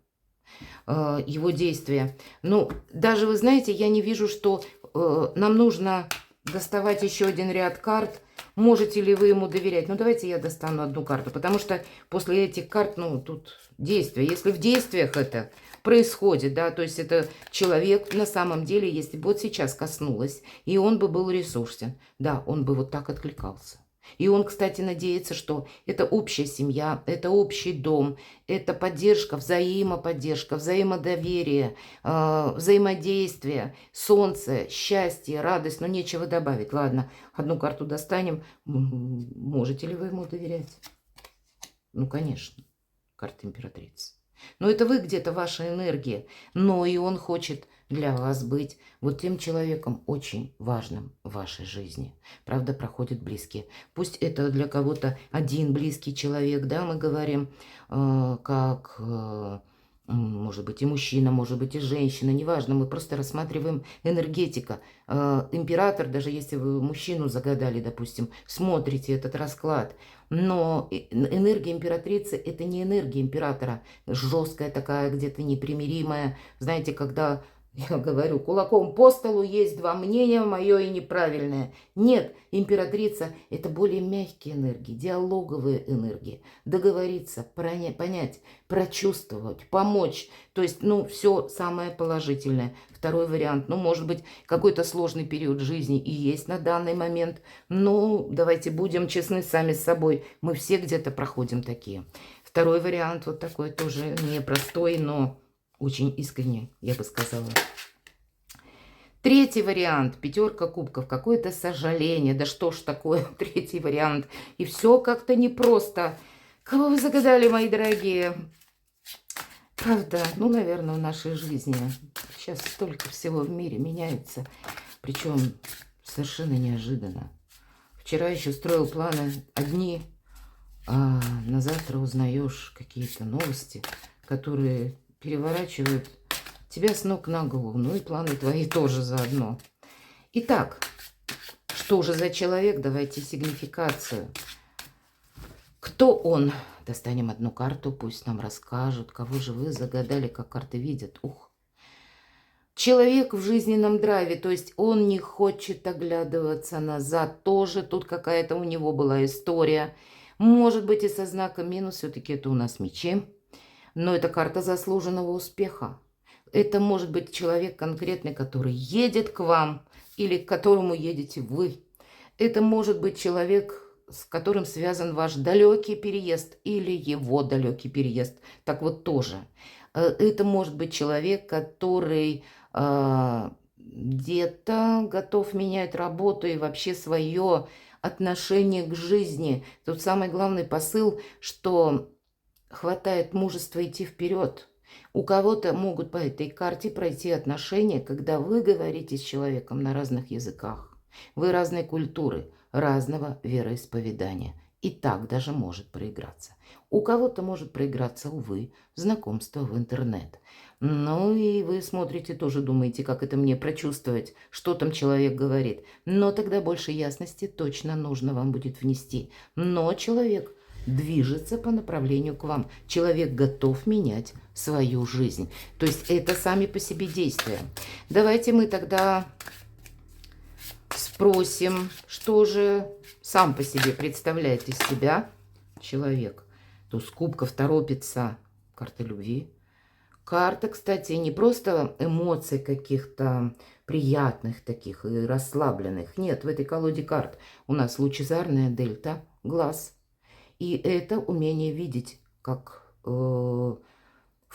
Его действия. Ну, даже, вы знаете, я не вижу, что нам нужно доставать еще один ряд карт. Можете ли вы ему доверять? Ну, давайте я достану одну карту, потому что после этих карт, ну, тут действия. Если в действиях это происходит, да, то есть это человек на самом деле, если бы вот сейчас коснулось, и он бы был ресурсен, да, он бы вот так откликался. И он, кстати, надеется, что это общая семья, это общий дом, это поддержка, взаимоподдержка, взаимодоверие, взаимодействие, солнце, счастье, радость. Но нечего добавить. Ладно, одну карту достанем. Можете ли вы ему доверять? Ну, конечно, карта императрицы. Но это вы где-то, ваша энергия. Но и он хочет для вас быть вот тем человеком очень важным в вашей жизни. Правда, проходят близкие. Пусть это для кого-то один близкий человек, да, мы говорим, как, может быть, и мужчина, может быть, и женщина, неважно, мы просто рассматриваем энергетика. Император, даже если вы мужчину загадали, допустим, смотрите этот расклад, но энергия императрицы – это не энергия императора, жесткая такая, где-то непримиримая. Знаете, когда я говорю, кулаком по столу есть два мнения, мое и неправильное. Нет, императрица – это более мягкие энергии, диалоговые энергии. Договориться, понять, прочувствовать, помочь. То есть, ну, все самое положительное. Второй вариант, ну, может быть, какой-то сложный период жизни и есть на данный момент. Ну, давайте будем честны сами с собой. Мы все где-то проходим такие. Второй вариант вот такой тоже непростой, но очень искренне, я бы сказала. Третий вариант. Пятерка кубков. Какое-то сожаление. Да что ж такое? Третий вариант. И все как-то непросто. Кого вы загадали, мои дорогие? Правда, ну, наверное, в нашей жизни сейчас столько всего в мире меняется. Причем совершенно неожиданно. Вчера еще строил планы одни, а на завтра узнаешь какие-то новости, которые переворачивают тебя с ног на голову. Ну и планы твои тоже заодно. Итак, что же за человек? Давайте сигнификацию. Кто он? Достанем одну карту, пусть нам расскажут, кого же вы загадали, как карты видят. Ух. Человек в жизненном драйве, то есть он не хочет оглядываться назад. Тоже тут какая-то у него была история. Может быть и со знаком минус, все-таки это у нас мечи. Но это карта заслуженного успеха. Это может быть человек конкретный, который едет к вам или к которому едете вы. Это может быть человек, с которым связан ваш далекий переезд или его далекий переезд. Так вот тоже. Это может быть человек, который где-то готов менять работу и вообще свое отношение к жизни. Тут самый главный посыл, что хватает мужества идти вперед. У кого-то могут по этой карте пройти отношения, когда вы говорите с человеком на разных языках. Вы разной культуры, разного вероисповедания. И так даже может проиграться. У кого-то может проиграться, увы, знакомство в интернет. Ну и вы смотрите, тоже думаете, как это мне прочувствовать, что там человек говорит. Но тогда больше ясности точно нужно вам будет внести. Но человек движется по направлению к вам. Человек готов менять свою жизнь. То есть это сами по себе действия. Давайте мы тогда спросим, что же сам по себе представляет из себя человек. Туз кубков торопится. Карта любви. Карта, кстати, не просто эмоций каких-то приятных таких и расслабленных. Нет, в этой колоде карт у нас лучезарная дельта, глаз. И это умение видеть, как в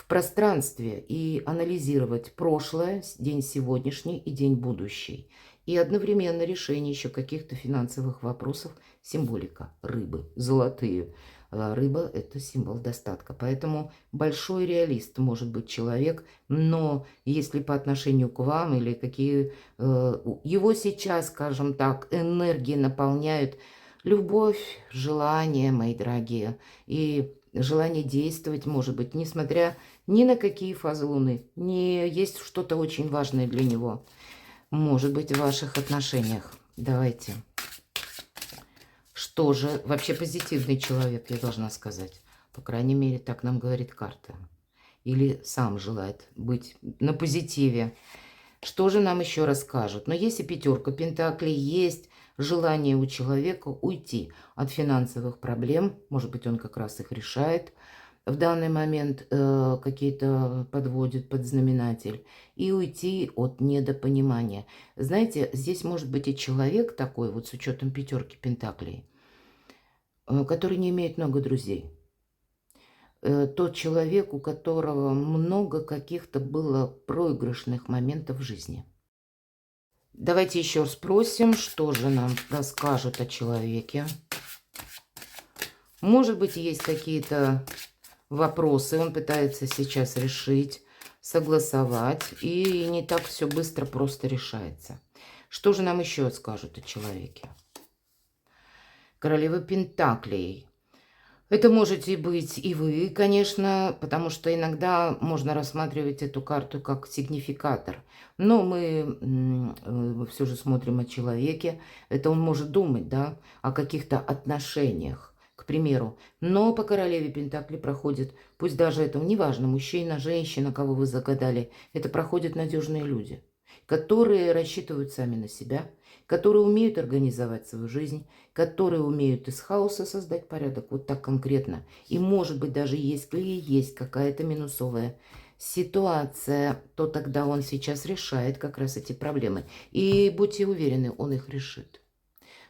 пространстве, и анализировать прошлое, день сегодняшний и день будущий. И одновременно решение еще каких-то финансовых вопросов. Символика рыбы, золотые. Рыба – это символ достатка. Поэтому большой реалист может быть человек, но если по отношению к вам или какие его сейчас, скажем так, энергии наполняют любовь, желание, мои дорогие, и желание действовать, может быть, несмотря ни на какие фазы Луны, не есть что-то очень важное для него, может быть, в ваших отношениях. Давайте. Что же, вообще позитивный человек, я должна сказать. По крайней мере, так нам говорит карта. Или сам желает быть на позитиве. Что же нам еще расскажут? Но есть и пятерка пентаклей, есть желание у человека уйти от финансовых проблем. Может быть, он как раз их решает. В данный момент какие-то подводит под знаменатель. И уйти от недопонимания. Знаете, здесь может быть и человек такой, вот с учетом пятерки пентаклей, который не имеет много друзей. Тот человек, у которого много каких-то было проигрышных моментов в жизни. Давайте еще спросим, что же нам расскажут о человеке. Может быть, есть какие-то вопросы, он пытается сейчас решить, согласовать, и не так все быстро просто решается. Что же нам еще скажут о человеке? Королева Пентаклей. Это можете быть и вы, конечно, потому что иногда можно рассматривать эту карту как сигнификатор. Но мы все же смотрим о человеке. Это он может думать, да, о каких-то отношениях, к примеру. Но по королеве Пентаклей проходит, пусть даже это неважно, мужчина, женщина, кого вы загадали, это проходят надежные люди, которые рассчитывают сами на себя, которые умеют организовать свою жизнь, которые умеют из хаоса создать порядок, вот так конкретно. И может быть даже если есть какая-то минусовая ситуация, то тогда он сейчас решает как раз эти проблемы. И будьте уверены, он их решит.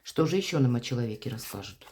Что же еще нам о человеке расскажут?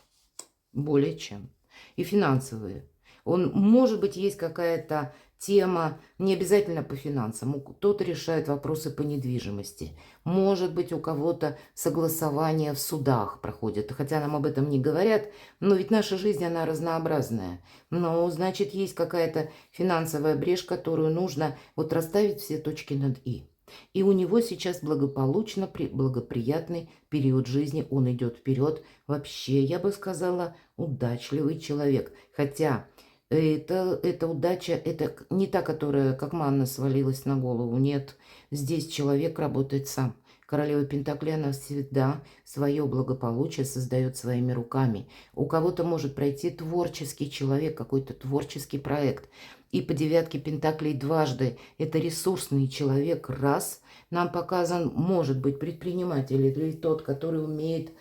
Более чем. И финансовые. Он, может быть, есть какая-то тема, не обязательно по финансам. Кто-то решает вопросы по недвижимости. Может быть, у кого-то согласование в судах проходит. Хотя нам об этом не говорят. Но ведь наша жизнь, она разнообразная. Но, значит, есть какая-то финансовая брешь, которую нужно вот расставить все точки над «и». И у него сейчас благополучно, благоприятный период жизни. Он идет вперед. Вообще, я бы сказала, удачливый человек. Хотя эта удача, это не та, которая как манна свалилась на голову. Нет, здесь человек работает сам. Королева Пентаклей, она всегда свое благополучие создает своими руками. У кого-то может пройти творческий человек, какой-то творческий проект. И по девятке Пентаклей дважды это ресурсный человек. Раз, нам показан, может быть, предприниматель или тот, который умеет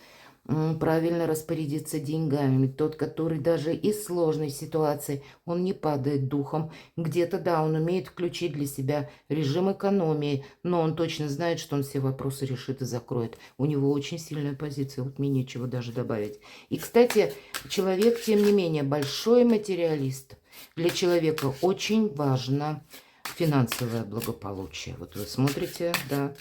правильно распорядиться деньгами, тот, который даже из сложной ситуации, он не падает духом. Где-то, да, он умеет включить для себя режим экономии, но он точно знает, что он все вопросы решит и закроет. У него очень сильная позиция, вот мне нечего даже добавить. И, кстати, человек, тем не менее, большой материалист. Для человека очень важно финансовое благополучие. Вот вы смотрите, да.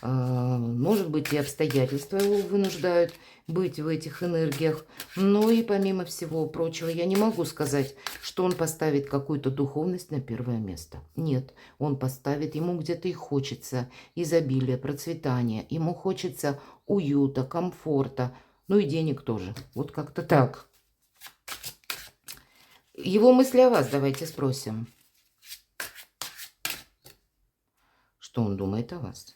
Может быть, и обстоятельства его вынуждают быть в этих энергиях. Но и помимо всего прочего, я не могу сказать, что он поставит какую-то духовность на первое место. Нет, он поставит, ему где-то и хочется изобилия, процветания, ему хочется уюта, комфорта, ну и денег тоже. Вот как-то так. Его мысли о вас давайте спросим. Что он думает о вас?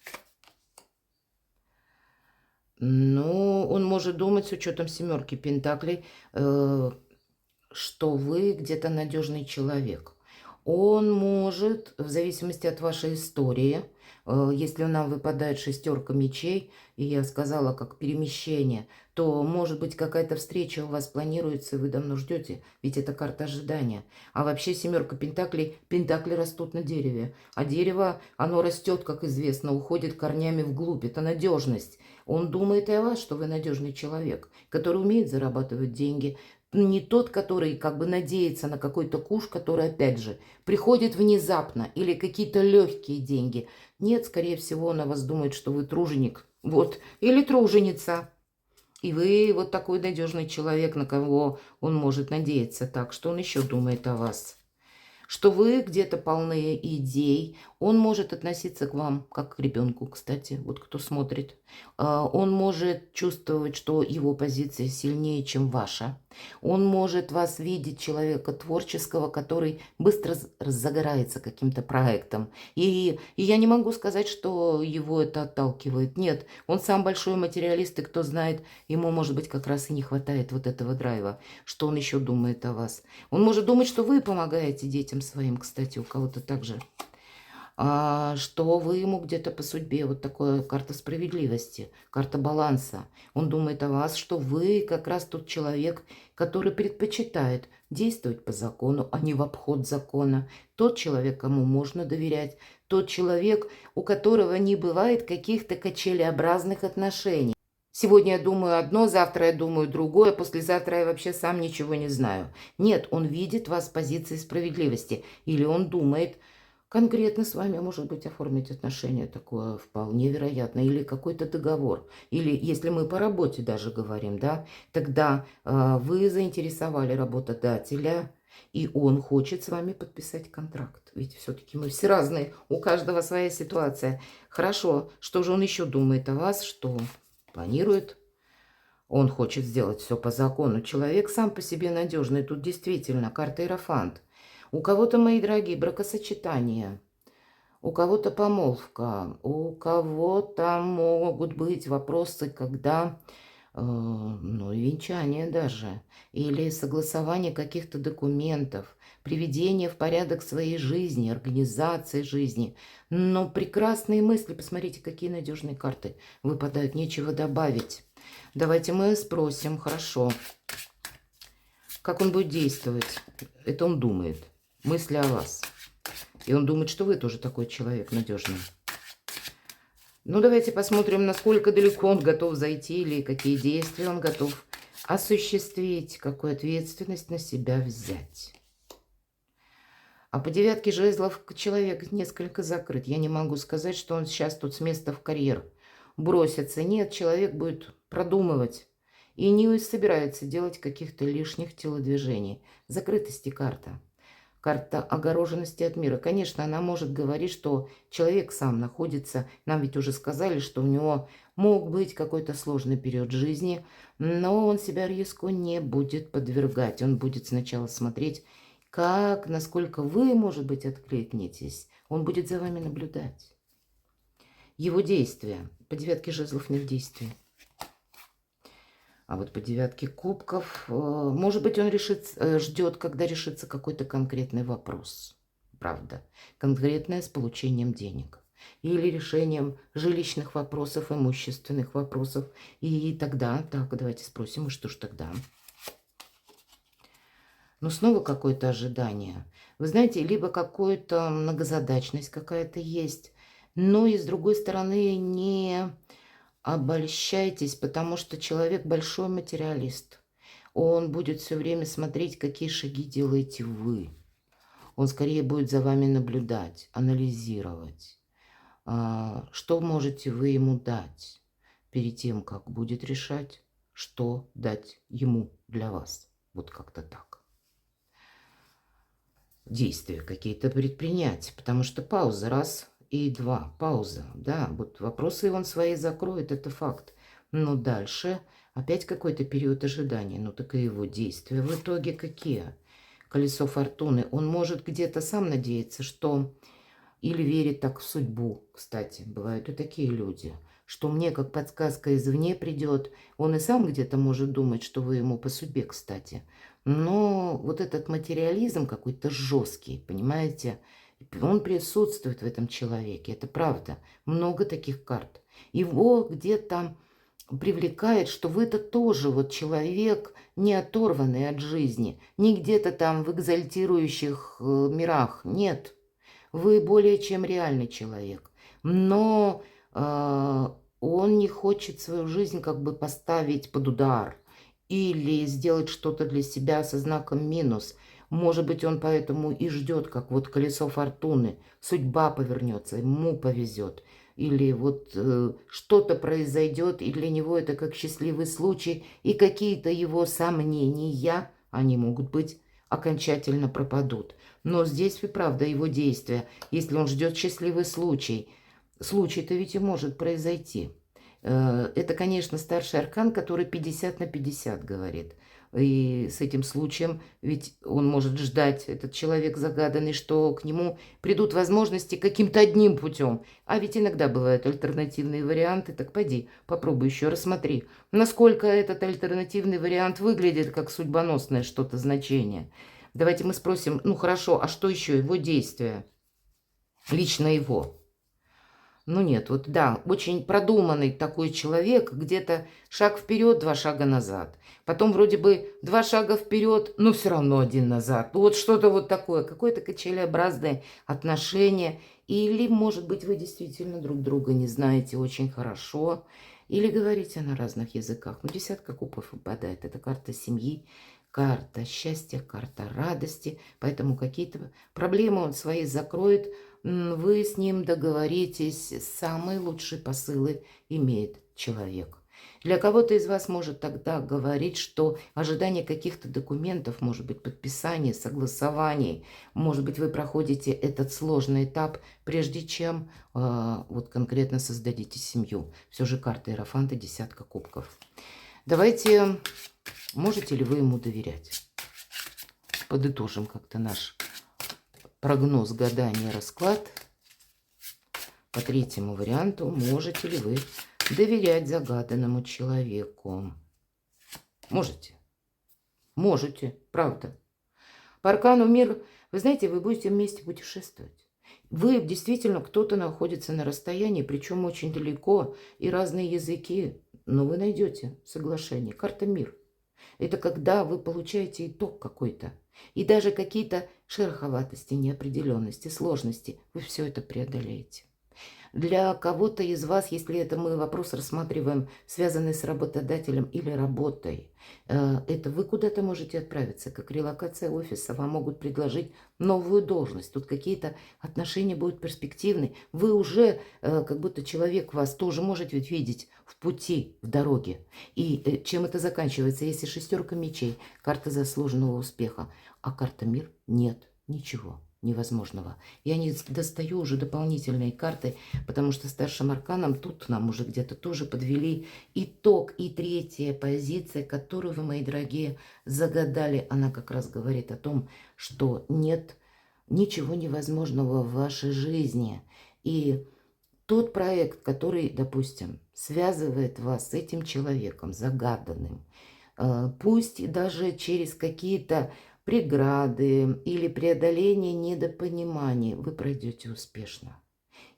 Ну, он может думать с учетом семерки пентаклей, что вы где-то надежный человек. Он может, в зависимости от вашей истории, если нам выпадает шестерка мечей, и я сказала, как перемещение, то, может быть, какая-то встреча у вас планируется, и вы давно ждете, ведь это карта ожидания. А вообще семерка пентаклей, пентакли растут на дереве, а дерево, оно растет, как известно, уходит корнями вглубь, это надежность. Он думает и о вас, что вы надежный человек, который умеет зарабатывать деньги, не тот, который как бы надеется на какой-то куш, который, опять же, приходит внезапно, или какие-то легкие деньги. Нет, скорее всего, он о вас думает, что вы труженик, вот, или труженица. И вы вот такой надежный человек, на кого он может надеяться. Так, что он еще думает о вас? Что вы где-то полны идей. Он может относиться к вам как к ребенку, кстати, вот кто смотрит. Он может чувствовать, что его позиция сильнее, чем ваша. Он может вас видеть, человека творческого, который быстро загорается каким-то проектом. И я не могу сказать, что его это отталкивает. Нет, он сам большой материалист, и кто знает, ему, может быть, как раз и не хватает вот этого драйва. Что он еще думает о вас? Он может думать, что вы помогаете детям своим, кстати, у кого-то также. Что вы ему где-то по судьбе, вот такая карта справедливости, карта баланса. Он думает о вас, что вы как раз тот человек, который предпочитает действовать по закону, а не в обход закона. Тот человек, кому можно доверять, тот человек, у которого не бывает каких-то качелеобразных отношений. Сегодня я думаю одно, завтра я думаю другое, послезавтра я вообще сам ничего не знаю. Нет, он видит вас с позиции справедливости. Или он думает конкретно с вами, может быть, оформить отношения, такое вполне вероятно. Или какой-то договор. Или если мы по работе даже говорим, да, тогда вы заинтересовали работодателя, и он хочет с вами подписать контракт. Ведь все-таки мы все разные, у каждого своя ситуация. Хорошо, что же он еще думает о вас, что планирует? Он хочет сделать все по закону. Человек сам по себе надежный. Тут действительно карта Иерофант. У кого-то, мои дорогие, бракосочетание, у кого-то помолвка, у кого-то могут быть вопросы, когда, ну, венчание даже, или согласование каких-то документов, приведение в порядок своей жизни, организации жизни. Но прекрасные мысли, посмотрите, какие надежные карты выпадают, нечего добавить. Давайте мы спросим, хорошо, как он будет действовать. Это он думает. Мысли о вас. И он думает, что вы тоже такой человек надежный. Ну, давайте посмотрим, насколько далеко он готов зайти, или какие действия он готов осуществить, какую ответственность на себя взять. А по девятке жезлов человек несколько закрыт. Я не могу сказать, что он сейчас тут с места в карьер бросится. Нет, человек будет продумывать и не собирается делать каких-то лишних телодвижений. Закрытости карта. Карта огороженности от мира. Конечно, она может говорить, что человек сам находится, нам ведь уже сказали, что у него мог быть какой-то сложный период жизни, но он себя риску не будет подвергать. Он будет сначала смотреть, как, насколько вы, может быть, откликнетесь. Он будет за вами наблюдать. Его действия. По девятке жезлов нет действия. А вот по девятке кубков, может быть, он ждет, когда решится какой-то конкретный вопрос. Правда. Конкретное с получением денег. Или решением жилищных вопросов, имущественных вопросов. И тогда, так, давайте спросим, и что ж тогда? Ну, снова какое-то ожидание. Вы знаете, либо какая-то многозадачность какая-то есть. Но и с другой стороны, не обольщайтесь, потому что человек большой материалист. Он будет все время смотреть, какие шаги делаете вы. Он скорее будет за вами наблюдать, анализировать. Что можете вы ему дать перед тем, как будет решать, что дать ему для вас? Вот как-то так. Действия какие-то предпринять, потому что пауза раз и два. Пауза, да, вот вопросы он свои закроет, это факт. Но дальше опять какой-то период ожидания. Ну так и его действия в итоге какие? Колесо фортуны. Он может где-то сам надеяться, что... Или верит так в судьбу, кстати. Бывают и такие люди, что мне как подсказка извне придет. Он и сам где-то может думать, что вы ему по судьбе, кстати. Но вот этот материализм какой-то жесткий, понимаете, он присутствует в этом человеке. Это правда. Много таких карт. Его где-то привлекает, что вы-то тоже вот человек, не оторванный от жизни, не где-то там в экзальтирующих мирах. Нет. Вы более чем реальный человек. Но он не хочет свою жизнь как бы поставить под удар или сделать что-то для себя со знаком минус. Может быть, он поэтому и ждет, как вот колесо фортуны. Судьба повернется, ему повезет. Или вот что-то произойдет, и для него это как счастливый случай, и какие-то его сомнения, они могут быть, окончательно пропадут. Но здесь и правда его действия. Если он ждет счастливый случай, случай-то ведь и может произойти. Это, конечно, старший аркан, который 50 на 50 говорит. И с этим случаем ведь он может ждать, этот человек загаданный, что к нему придут возможности каким-то одним путем. А ведь иногда бывают альтернативные варианты. Так пойди, попробуй еще рассмотри, насколько этот альтернативный вариант выглядит как судьбоносное что-то значение. Давайте мы спросим, ну хорошо, а что еще его действия? Лично его. Ну нет, вот да, очень продуманный такой человек, где-то шаг вперед, два шага назад. Потом вроде бы два шага вперед, но все равно один назад. Вот что-то вот такое, какое-то качелеобразное отношение. Или, может быть, вы действительно друг друга не знаете очень хорошо, или говорите на разных языках. Ну, десятка кубков выпадает. Это карта семьи, карта счастья, карта радости. Поэтому какие-то проблемы он свои закроет, вы с ним договоритесь, самые лучшие посылы имеет человек. Для кого-то из вас может тогда говорить, что ожидание каких-то документов, может быть, подписание, согласование, может быть, вы проходите этот сложный этап, прежде чем вот конкретно создадите семью. Все же карта Иерофанта, десятка кубков. Давайте, можете ли вы ему доверять? Подытожим как-то наш прогноз, гадание, расклад. По третьему варианту, можете ли вы доверять загаданному человеку? Можете. Можете, правда. По аркану мир, вы знаете, вы будете вместе путешествовать. Вы действительно, кто-то находится на расстоянии, причем очень далеко, и разные языки, но вы найдете соглашение. Карта мир. Это когда вы получаете итог какой-то. И даже какие-то шероховатости, неопределенности, сложности, вы все это преодолеете. Для кого-то из вас, если это мы вопрос рассматриваем, связанный с работодателем или работой, это вы куда-то можете отправиться, как релокация офиса, вам могут предложить новую должность, тут какие-то отношения будут перспективны, вы уже, как будто человек вас тоже можете ведь видеть в пути, в дороге. И чем это заканчивается, если шестерка мечей, карта заслуженного успеха, а карта мир, нет, ничего невозможного. Я не достаю уже дополнительные карты, потому что старшим арканом тут нам уже где-то тоже подвели итог. И третья позиция, которую вы, мои дорогие, загадали, она как раз говорит о том, что нет ничего невозможного в вашей жизни. И тот проект, который, допустим, связывает вас с этим человеком загаданным, пусть даже через какие-то преграды или преодоление недопониманий, вы пройдете успешно.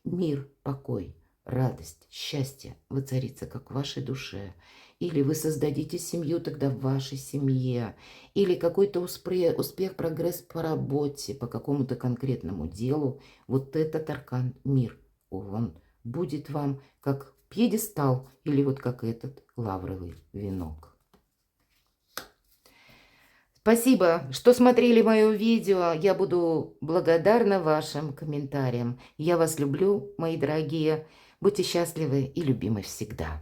Мир, покой, радость, счастье воцарится как в вашей душе. Или вы создадите семью тогда в вашей семье. Или какой-то успех, прогресс по работе, по какому-то конкретному делу. Вот этот аркан мир, он будет вам как пьедестал или вот как этот лавровый венок. Спасибо, что смотрели мое видео. Я буду благодарна вашим комментариям. Я вас люблю, мои дорогие. Будьте счастливы и любимы всегда.